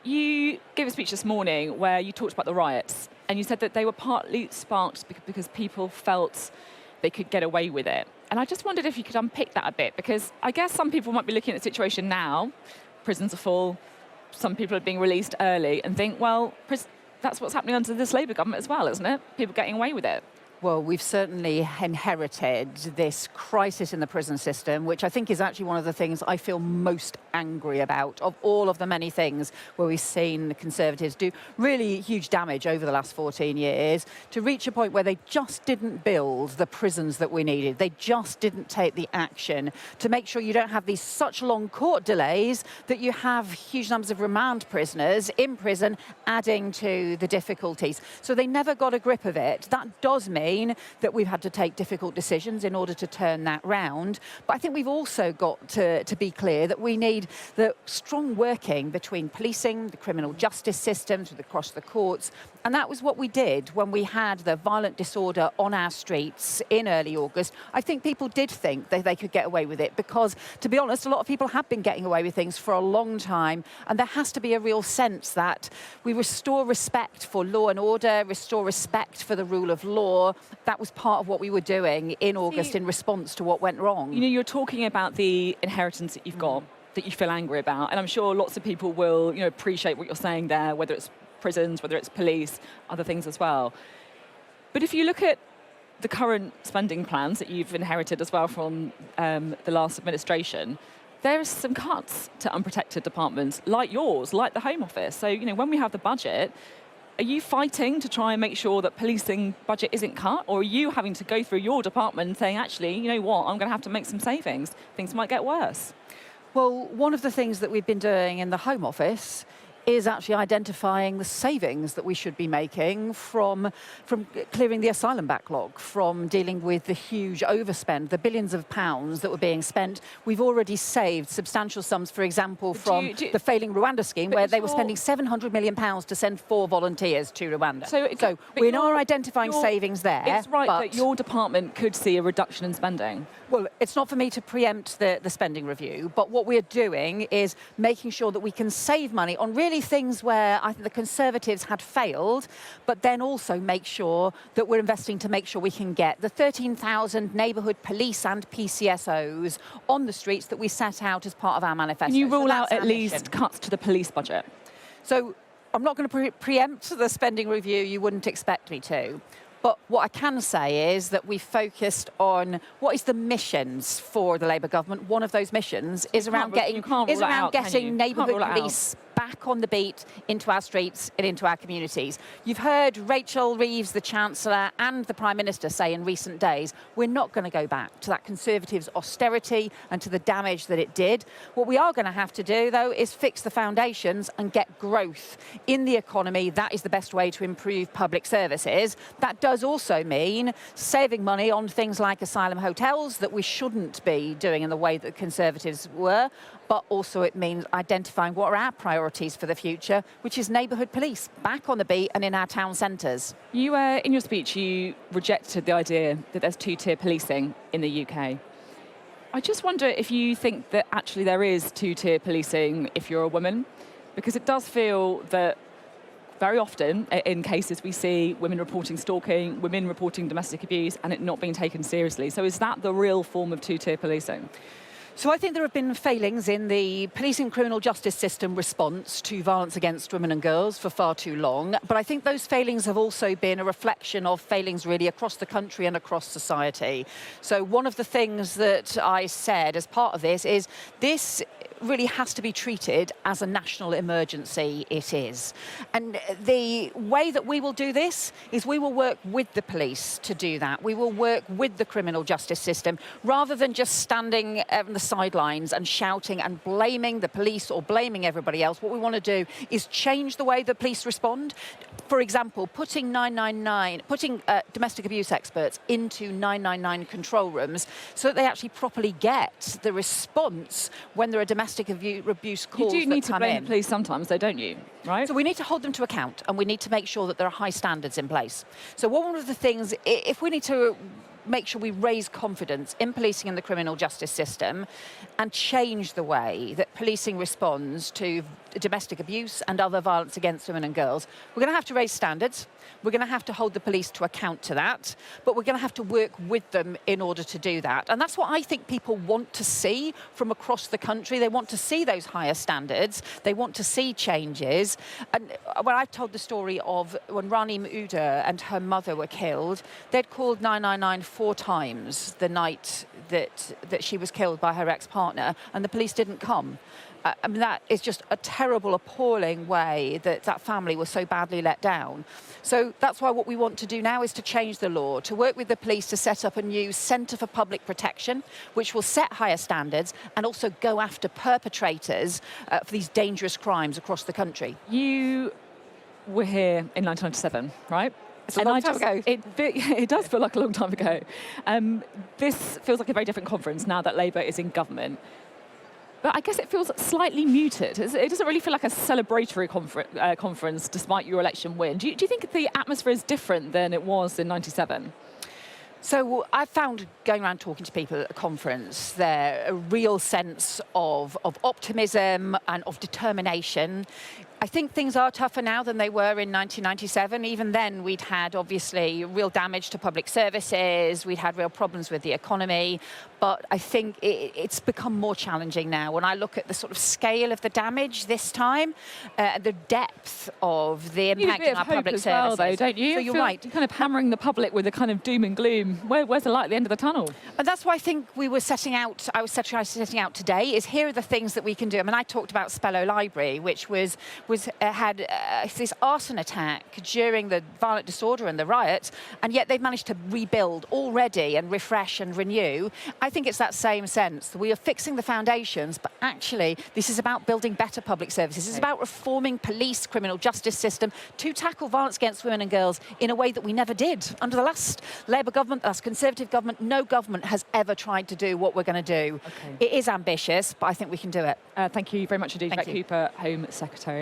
You gave a speech this morning where you talked about the riots, and you said that they were partly sparked because people felt they could get away with it. And I just wondered if you could unpick that a bit, because I guess some people might be looking at the situation now, prisons are full, some people are being released early, and think, well, that's what's happening under this Labour government as well, isn't it? People getting away with it. Well, we've certainly inherited this crisis in the prison system, which I think is actually one of the things I feel most angry about, of all of the many things where we've seen the Conservatives do really huge damage over the last 14 years, to reach a point where they just didn't build the prisons that we needed. They just didn't take the action to make sure you don't have these such long court delays that you have huge numbers of remand prisoners in prison, adding to the difficulties. So they never got a grip of it. That does mean that we've had to take difficult decisions in order to turn that round. But I think we've also got to be clear that we need the strong working between policing, the criminal justice systems, across the courts. And that was what we did when we had the violent disorder on our streets in early August. I think people did think that they could get away with it because, to be honest, a lot of people have been getting away with things for a long time. And there has to be a real sense that we restore respect for law and order, restore respect for the rule of law. That was part of what we were doing in August in response to what went wrong. You know, you're talking about the inheritance that you've got, that you feel angry about, and I'm sure lots of people will, appreciate what you're saying there, whether it's prisons, whether it's police, other things as well. But if you look at the current spending plans that you've inherited as well from the last administration, there are some cuts to unprotected departments like yours, like the Home Office. So, when we have the budget, are you fighting to try and make sure that policing budget isn't cut? Or are you having to go through your department and saying, actually, you know what, I'm going to have to make some savings. Things might get worse. Well, one of the things that we've been doing in the Home Office is actually identifying the savings that we should be making from clearing the asylum backlog, from dealing with the huge overspend, the billions of pounds that were being spent. We've already saved substantial sums, for example, from the failing Rwanda scheme, where they were spending £700 million to send 4 volunteers to Rwanda. So we are identifying savings there. It's right that your department could see a reduction in spending. Well, it's not for me to preempt the spending review, but what we're doing is making sure that we can save money on really things where I think the Conservatives had failed, but then also make sure that we're investing to make sure we can get the 13,000 neighbourhood police and PCSOs on the streets that we set out as part of our manifesto. Can you rule out at least cuts to the police budget? So I'm not going to preempt the spending review. You wouldn't expect me to. But what I can say is that we focused on what is the missions for the Labour government. One of those missions is around getting neighbourhood police back on the beat into our streets and into our communities. You've heard Rachel Reeves, the Chancellor, and the Prime Minister say in recent days, we're not going to go back to that Conservatives' austerity and to the damage that it did. What we are going to have to do, though, is fix the foundations and get growth in the economy. That is the best way to improve public services. That does also mean saving money on things like asylum hotels that we shouldn't be doing in the way that Conservatives were, but also it means identifying what are our priorities for the future, which is neighbourhood police back on the beat and in our town centres. You, in your speech, you rejected the idea that there's two-tier policing in the UK. I just wonder if you think that actually there is two-tier policing if you're a woman, because it does feel that very often in cases we see women reporting stalking, women reporting domestic abuse, and it not being taken seriously. So is that the real form of two-tier policing? So I think there have been failings in the police and criminal justice system response to violence against women and girls for far too long. But I think those failings have also been a reflection of failings really across the country and across society. So one of the things that I said as part of this is this really has to be treated as a national emergency. It is. And the way that we will do this is we will work with the police to do that. We will work with the criminal justice system rather than just standing on the sidelines and shouting and blaming the police or blaming everybody else. What we want to do is change the way the police respond. For example, putting domestic abuse experts into 999 control rooms so that they actually properly get the response when there are domestic abuse calls. You do need to blame the police sometimes, though, don't you? Right? So we need to hold them to account, and we need to make sure that there are high standards in place. So one of the things, if we need to make sure we raise confidence in policing and the criminal justice system and change the way that policing responds to domestic abuse and other violence against women and girls. We're going to have to raise standards. We're going to have to hold the police to account to that, but we're going to have to work with them in order to do that. And that's what I think people want to see from across the country. They want to see those higher standards. They want to see changes. And when I've told the story of when Rani Mauda and her mother were killed, they'd called 999 4 times the night that she was killed by her ex-partner, and the police didn't come. I mean, that is just a terrible, appalling way that family was so badly let down. So that's why what we want to do now is to change the law, to work with the police to set up a new Centre for Public Protection, which will set higher standards and also go after perpetrators for these dangerous crimes across the country. You were here in 1997, right? It's a long time ago. It does feel like a long time ago. This feels like a very different conference now that Labour is in government. But I guess it feels slightly muted. It doesn't really feel like a celebratory conference despite your election win. Do you think the atmosphere is different than it was in 97? So I found, going around talking to people at a conference, there a real sense of optimism and of determination. I think things are tougher now than they were in 1997. Even then, we'd had, obviously, real damage to public services. We'd had real problems with the economy. But I think it's become more challenging now. When I look at the sort of scale of the damage this time, the depth of the impact on our public services. Well, though, don't you? So you're right. You're kind of hammering the public with a kind of doom and gloom. Where's the light at the end of the tunnel? And that's why I think we were setting out setting out today, is here are the things that we can do. I mean, I talked about Spello Library, which had this arson attack during the violent disorder and the riots, and yet they've managed to rebuild already and refresh and renew. I think it's that same sense. We are fixing the foundations, but actually this is about building better public services. It's about reforming police, criminal justice system to tackle violence against women and girls in a way that we never did. Under the last Labour government, the last Conservative government, no government has ever tried to do what we're going to do. Okay. It is ambitious, but I think we can do it. Thank you very much indeed, Yvette Cooper, Home Secretary.